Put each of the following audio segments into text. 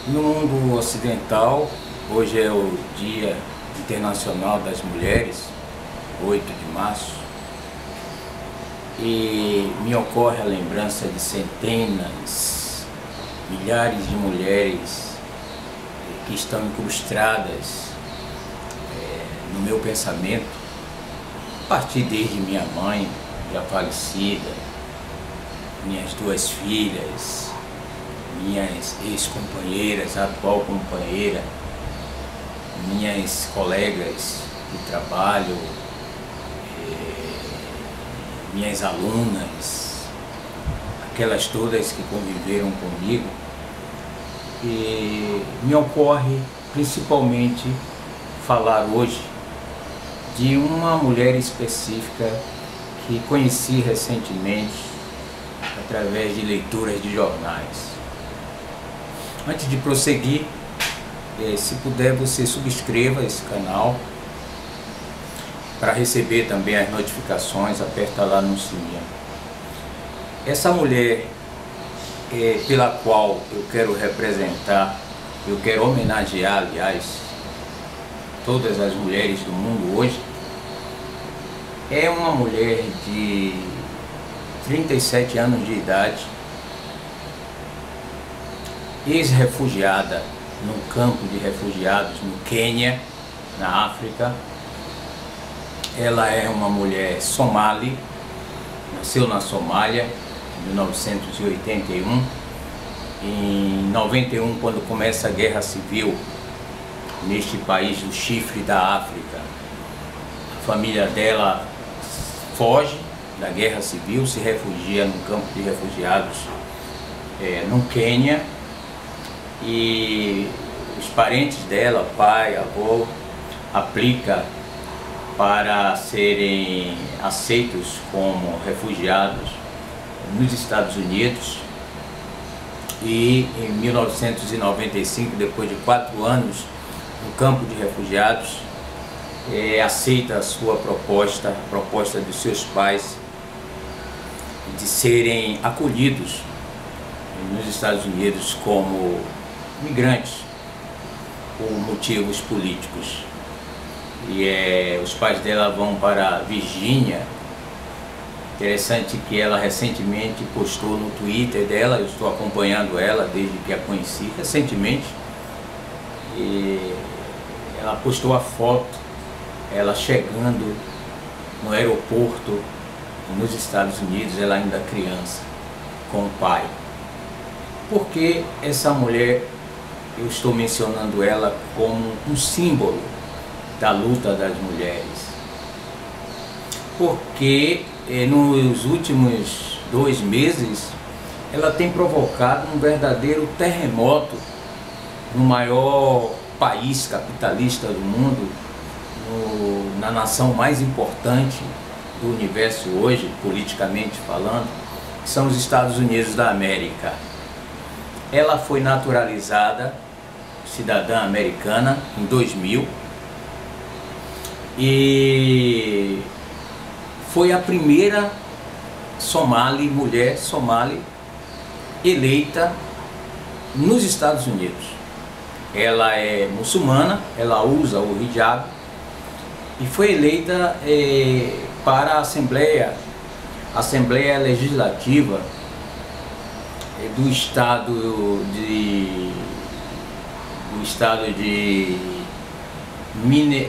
No mundo ocidental, hoje é o Dia Internacional das Mulheres, 8 de março, e me ocorre a lembrança de centenas, milhares de mulheres que estão incrustadas no meu pensamento, a partir desde minha mãe, já falecida, minhas duas filhas, minhas ex-companheiras, atual companheira, minhas colegas de trabalho, minhas alunas, aquelas todas que conviveram comigo. E me ocorre principalmente falar hoje de uma mulher específica que conheci recentemente através de leituras de jornais. Antes de prosseguir, se puder, você subscreva esse canal para receber também as notificações, aperta lá no sininho. Essa mulher pela qual eu quero representar, eu quero homenagear, aliás, todas as mulheres do mundo hoje, é uma mulher de 37 anos de idade, ex-refugiada num campo de refugiados no Quênia, na África. Ela é uma mulher somali, nasceu na Somália em 1981. Em 91, quando começa a guerra civil neste país do Chifre da África, a família dela foge da guerra civil, se refugia no campo de refugiados no Quênia, e os parentes dela, pai, avô, aplica para serem aceitos como refugiados nos Estados Unidos. E em 1995, depois de 4 anos no campo de refugiados, aceita a sua proposta, a proposta dos seus pais, de serem acolhidos nos Estados Unidos como migrantes por motivos políticos. E os pais dela vão para Virgínia. Interessante que ela recentemente postou no Twitter dela, eu estou acompanhando ela desde que a conheci recentemente, e ela postou a foto, ela chegando no aeroporto nos Estados Unidos, ela ainda criança, com o pai. Por que essa mulher, eu estou mencionando ela como um símbolo da luta das mulheres? Porque nos últimos 2 meses ela tem provocado um verdadeiro terremoto no maior país capitalista do mundo, na nação mais importante do universo hoje, politicamente falando, que são os Estados Unidos da América. Ela foi naturalizada cidadã americana em 2000 e foi a primeira mulher somali eleita nos Estados Unidos. Ela é muçulmana, ela usa o hijab e foi eleita para a Assembleia Legislativa do estado de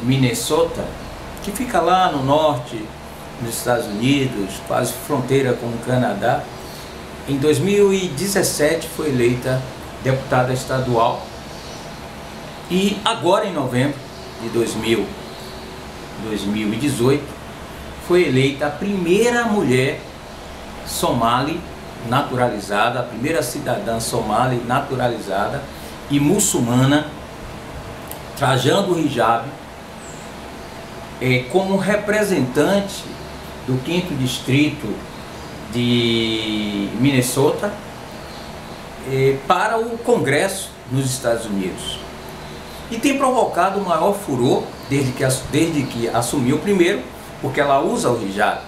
Minnesota, que fica lá no norte dos Estados Unidos, quase fronteira com o Canadá. Em 2017 foi eleita deputada estadual, e agora em novembro de 2018 foi eleita a primeira mulher somali naturalizada, a primeira cidadã somali naturalizada e muçulmana, trajando o hijab, como representante do 5º distrito de Minnesota para o Congresso nos Estados Unidos. E tem provocado o maior furor desde que assumiu, primeiro porque ela usa o hijab,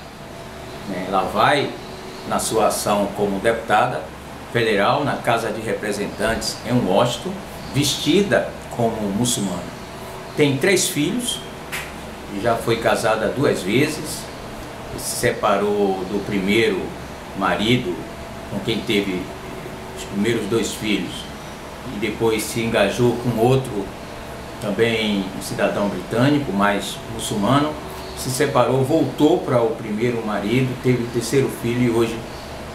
ela vai na sua ação como deputada federal na Casa de Representantes em Washington, vestida como muçulmana. Tem 3 filhos, já foi casada 2 vezes, se separou do primeiro marido, com quem teve os primeiros 2 filhos, e depois se engajou com outro, também um cidadão britânico, mas muçulmano. Se separou, voltou para o primeiro marido, teve o 3º filho e hoje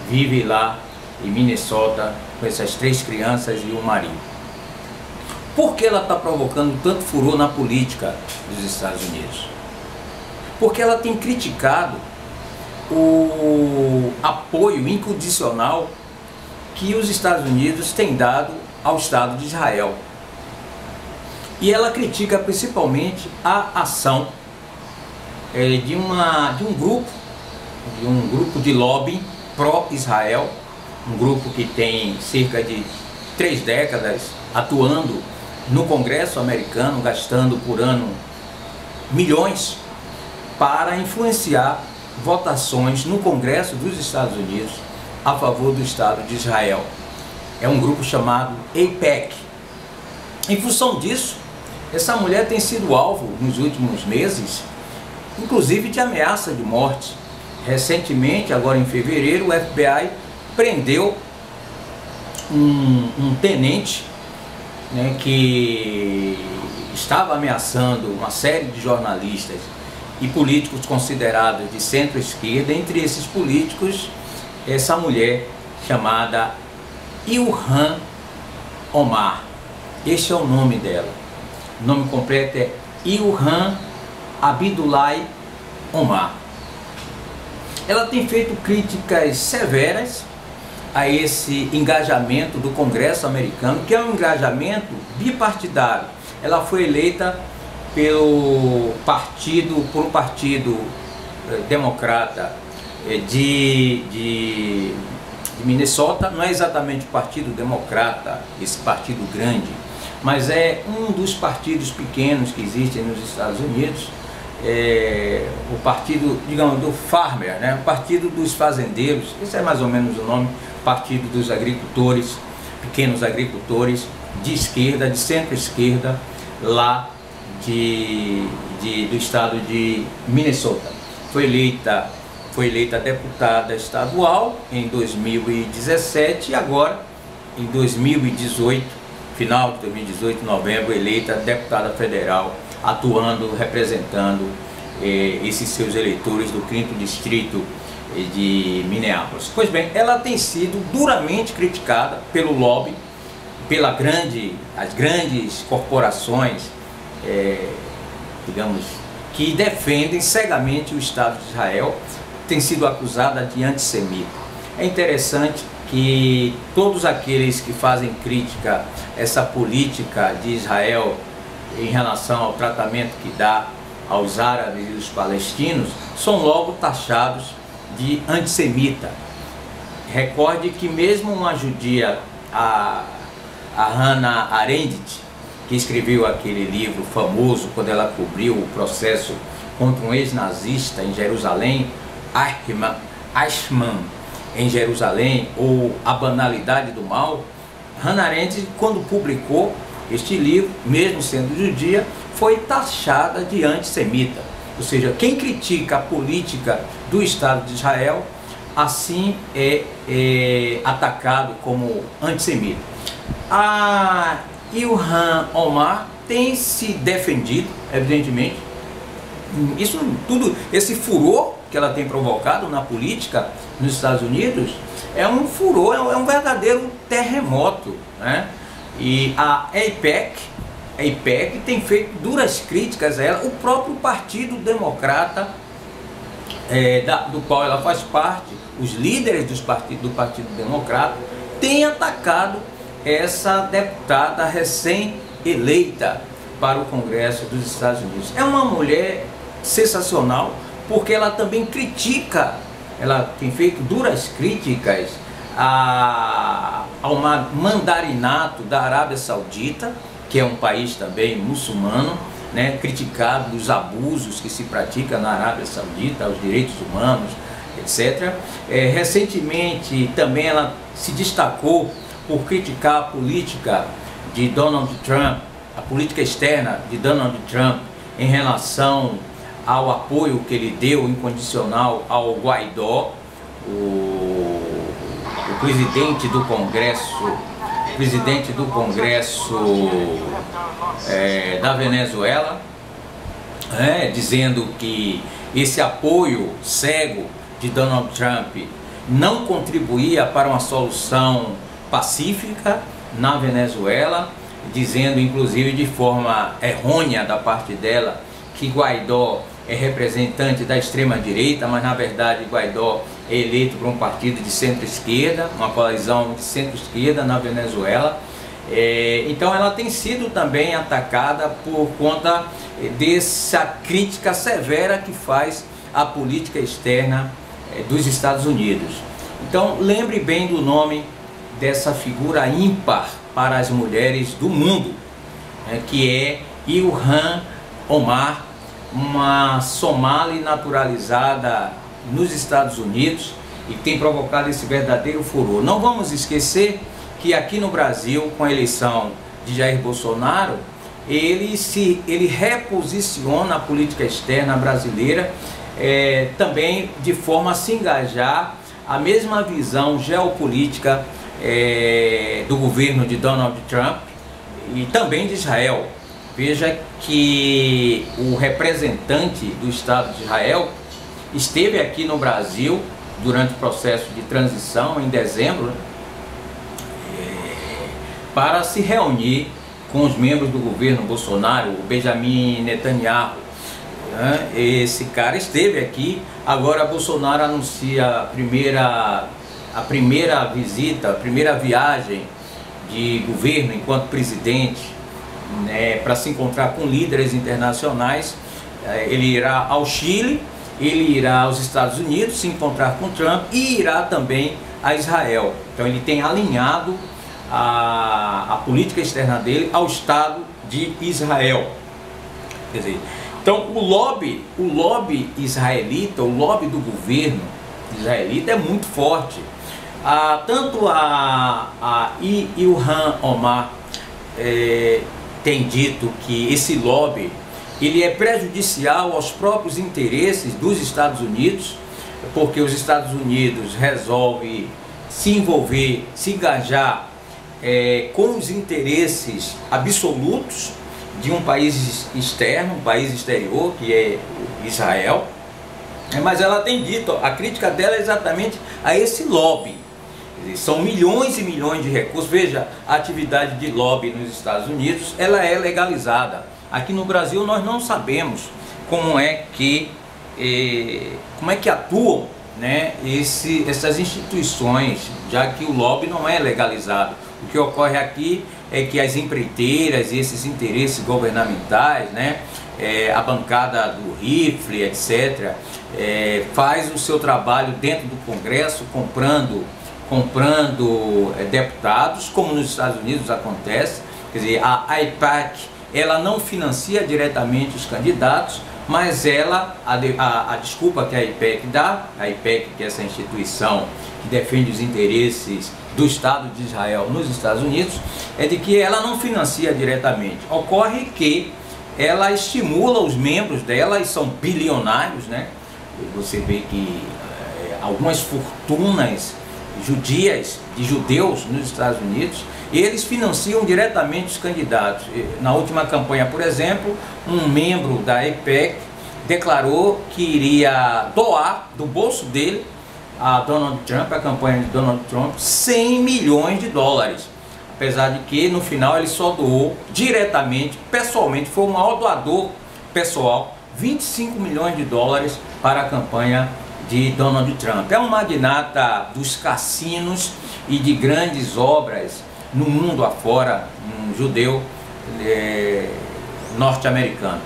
vive lá em Minnesota com essas 3 crianças e um marido. Por que ela está provocando tanto furor na política dos Estados Unidos? Porque ela tem criticado o apoio incondicional que os Estados Unidos têm dado ao Estado de Israel. E ela critica principalmente a ação de um grupo de lobby pró-Israel, um grupo que tem cerca de 3 décadas atuando no Congresso americano, gastando por ano milhões para influenciar votações no Congresso dos Estados Unidos a favor do Estado de Israel. É um grupo chamado AIPAC. Em função disso, essa mulher tem sido alvo nos últimos meses, inclusive de ameaça de morte. Recentemente, agora em fevereiro, o FBI prendeu um tenente, né, que estava ameaçando uma série de jornalistas e políticos considerados de centro-esquerda. Entre esses políticos, essa mulher chamada Ilhan Omar. Este é o nome dela. O nome completo é Ilhan Abdullah Omar. Ela tem feito críticas severas a esse engajamento do Congresso americano, que é um engajamento bipartidário. Ela foi eleita por um partido democrata de Minnesota. Não é exatamente o Partido Democrata, esse partido grande, mas é um dos partidos pequenos que existem nos Estados Unidos. O partido, digamos, do farmer, né? O partido dos fazendeiros, esse é mais ou menos o nome, partido dos agricultores, pequenos agricultores, de esquerda, de centro-esquerda, lá do estado de Minnesota. Foi eleita deputada estadual em 2017 e agora, em 2018, final de 2018, novembro, eleita deputada federal, atuando, representando esses seus eleitores do 5º distrito de Minneapolis. Pois bem, ela tem sido duramente criticada pelo lobby, as grandes corporações, digamos, que defendem cegamente o Estado de Israel. Tem sido acusada de antissemita. É interessante que todos aqueles que fazem crítica a essa política de Israel em relação ao tratamento que dá aos árabes e os palestinos são logo taxados de antissemita. Recorde que mesmo uma judia, a Hannah Arendt, que escreveu aquele livro famoso quando ela cobriu o processo contra um ex-nazista em Jerusalém, Eichmann, em Jerusalém, ou A Banalidade do Mal, Hannah Arendt, quando publicou este livro, mesmo sendo judia, foi taxada de antissemita. Ou seja, quem critica a política do Estado de Israel, assim é atacado como antissemita. A Ilhan Omar tem se defendido, evidentemente. Isso tudo, esse furor que ela tem provocado na política nos Estados Unidos é um furor, é um verdadeiro terremoto, né? E a AIPAC tem feito duras críticas a ela. O próprio Partido Democrata, do qual ela faz parte, os líderes do Partido Democrata, têm atacado essa deputada recém-eleita para o Congresso dos Estados Unidos. É uma mulher sensacional, porque ela também critica, ela tem feito duras críticas ao mandarinato da Arábia Saudita, que é um país também muçulmano, né, criticado dos abusos que se praticam na Arábia Saudita, aos direitos humanos, etc. Recentemente também ela se destacou por criticar a política de Donald Trump, a política externa de Donald Trump em relação ao apoio que ele deu incondicional ao Guaidó, o presidente do Congresso da Venezuela, dizendo que esse apoio cego de Donald Trump não contribuía para uma solução pacífica na Venezuela, dizendo inclusive de forma errônea da parte dela que Guaidó é representante da extrema-direita, mas na verdade Guaidó é eleito por um partido de centro-esquerda, uma coalizão de centro-esquerda na Venezuela. Então ela tem sido também atacada por conta dessa crítica severa que faz à política externa dos Estados Unidos. Então lembre bem do nome dessa figura ímpar para as mulheres do mundo, que é Ilhan Omar, uma somali naturalizada nos Estados Unidos e que tem provocado esse verdadeiro furor. Não vamos esquecer que aqui no Brasil, com a eleição de Jair Bolsonaro, ele reposiciona a política externa brasileira também de forma a se engajar a mesma visão geopolítica do governo de Donald Trump e também de Israel. Veja que o representante do Estado de Israel esteve aqui no Brasil durante o processo de transição em dezembro, para se reunir com os membros do governo Bolsonaro, o Benjamin Netanyahu. Esse cara esteve aqui. Agora Bolsonaro anuncia a primeira visita, a primeira viagem de governo enquanto presidente, para se encontrar com líderes internacionais. Ele irá ao Chile, ele irá aos Estados Unidos se encontrar com Trump e irá também a Israel. Então ele tem alinhado a política externa dele ao Estado de Israel. Quer dizer, então o lobby israelita, o lobby do governo israelita é muito forte. Tanto a Ilhan Omar tem dito que esse lobby ele é prejudicial aos próprios interesses dos Estados Unidos, porque os Estados Unidos resolvem se envolver, se engajar com os interesses absolutos de um país externo, um país exterior, que é Israel. Mas ela tem dito, a crítica dela é exatamente a esse lobby. São milhões e milhões de recursos. Veja, a atividade de lobby nos Estados Unidos, ela é legalizada. Aqui no Brasil nós não sabemos como é que atuam, essas instituições, já que o lobby não é legalizado. O que ocorre aqui é que as empreiteiras e esses interesses governamentais, a bancada do rifle, etc., faz o seu trabalho dentro do Congresso, comprando deputados, como nos Estados Unidos acontece. Quer dizer, a AIPAC, ela não financia diretamente os candidatos, mas a desculpa que a AIPAC dá, a AIPAC, que é essa instituição que defende os interesses do Estado de Israel nos Estados Unidos, é de que ela não financia diretamente. Ocorre que ela estimula os membros dela, e são bilionários, Você vê que algumas fortunas judias, de judeus nos Estados Unidos, eles financiam diretamente os candidatos. Na última campanha, por exemplo, um membro da AIPAC declarou que iria doar do bolso dele a Donald Trump, a campanha de Donald Trump, 100 milhões de dólares. Apesar de que no final ele só doou diretamente, pessoalmente, foi o maior doador pessoal, 25 milhões de dólares para a campanha de Donald Trump. É um magnata dos cassinos e de grandes obras no mundo afora, um judeu norte-americano.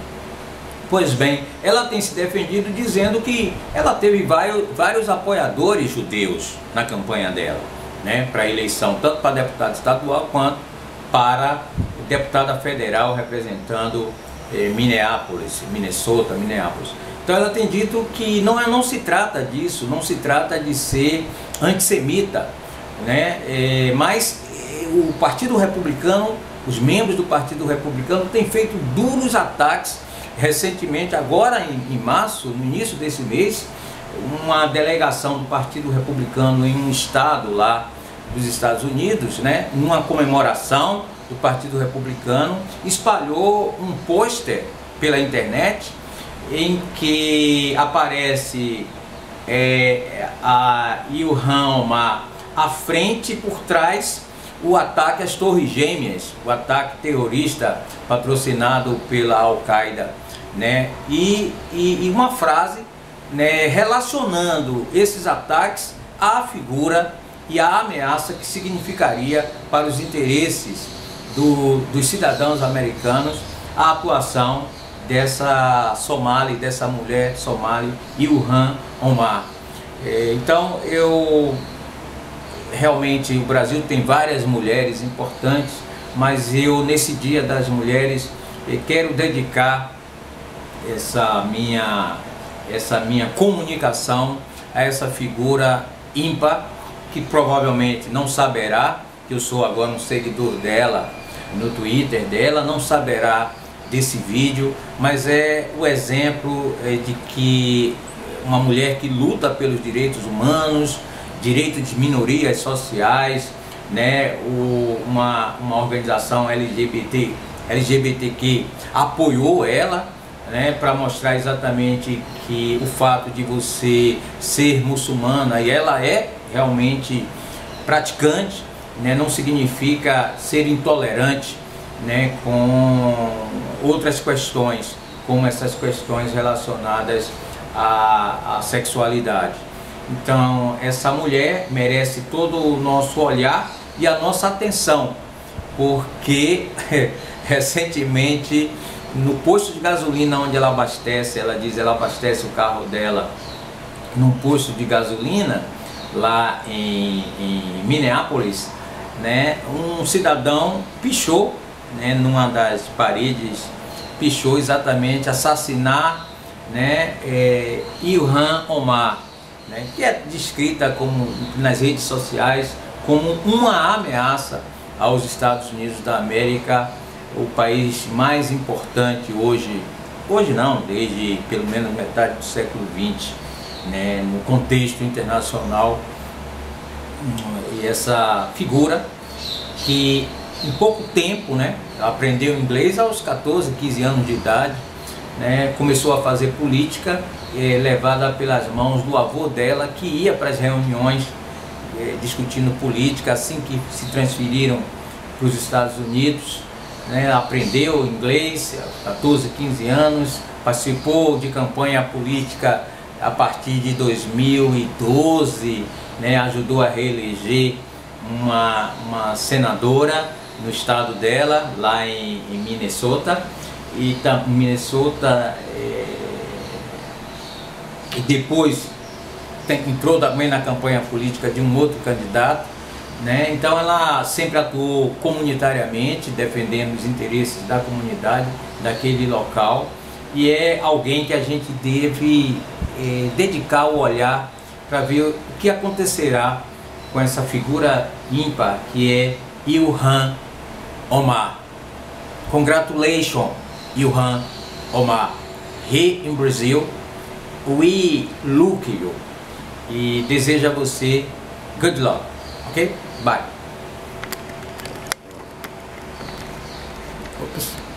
Pois bem, ela tem se defendido dizendo que ela teve vários apoiadores judeus na campanha dela, para a eleição, tanto para deputado estadual quanto para deputada federal representando Minnesota. Então ela tem dito que não se trata disso, não se trata de ser antissemita, mas o Partido Republicano os membros do Partido Republicano têm feito duros ataques. Recentemente, agora em março, no início desse mês, uma delegação do Partido Republicano em um estado lá dos Estados Unidos, né, numa comemoração do Partido Republicano, espalhou um pôster pela internet em que aparece a Ilhan Omar à frente e por trás o ataque às Torres Gêmeas, o ataque terrorista patrocinado pela Al-Qaeda, né? E uma frase, né, relacionando esses ataques à figura e à ameaça que significaria para os interesses dos cidadãos americanos a atuação dessa somali, dessa mulher somali, Ilhan Omar. Então, realmente o Brasil tem várias mulheres importantes, mas eu, nesse Dia das Mulheres, quero dedicar essa minha comunicação a essa figura ímpar, que provavelmente não saberá que eu sou agora um seguidor dela no Twitter dela, não saberá desse vídeo, mas é o exemplo de que uma mulher que luta pelos direitos humanos, direitos de minorias sociais, né, uma organização LGBTQ apoiou ela, né, para mostrar exatamente que o fato de você ser muçulmana, e ela é realmente praticante, né, não significa ser intolerante, né, com outras questões, como essas questões relacionadas à sexualidade. Então, essa mulher merece todo o nosso olhar e a nossa atenção, porque recentemente no posto de gasolina onde ela abastece, ela abastece o carro dela num posto de gasolina lá em Minneapolis, né, um cidadão pichou, né, numa das paredes, pichou exatamente assassinar, né, Ilhan Omar, né, que é descrita como, nas redes sociais, como uma ameaça aos Estados Unidos da América, o país mais importante hoje não, desde pelo menos metade do século XX, né, no contexto internacional. E essa figura que em pouco tempo, né, aprendeu inglês aos 14, 15 anos de idade, né, começou a fazer política, levada pelas mãos do avô dela, que ia para as reuniões discutindo política assim que se transferiram para os Estados Unidos, né, aprendeu inglês aos 14, 15 anos, participou de campanha política a partir de 2012, né, ajudou a reeleger uma senadora no estado dela, lá em Minnesota, e depois entrou também na campanha política de um outro candidato, né? Então ela sempre atuou comunitariamente, defendendo os interesses da comunidade daquele local, e é alguém que a gente deve dedicar o olhar para ver o que acontecerá com essa figura ímpar que é Ilhan Omar. Congratulations, Ilhan Omar. Here in Brazil, we look you. E desejo a você good luck. Ok? Bye. Ops.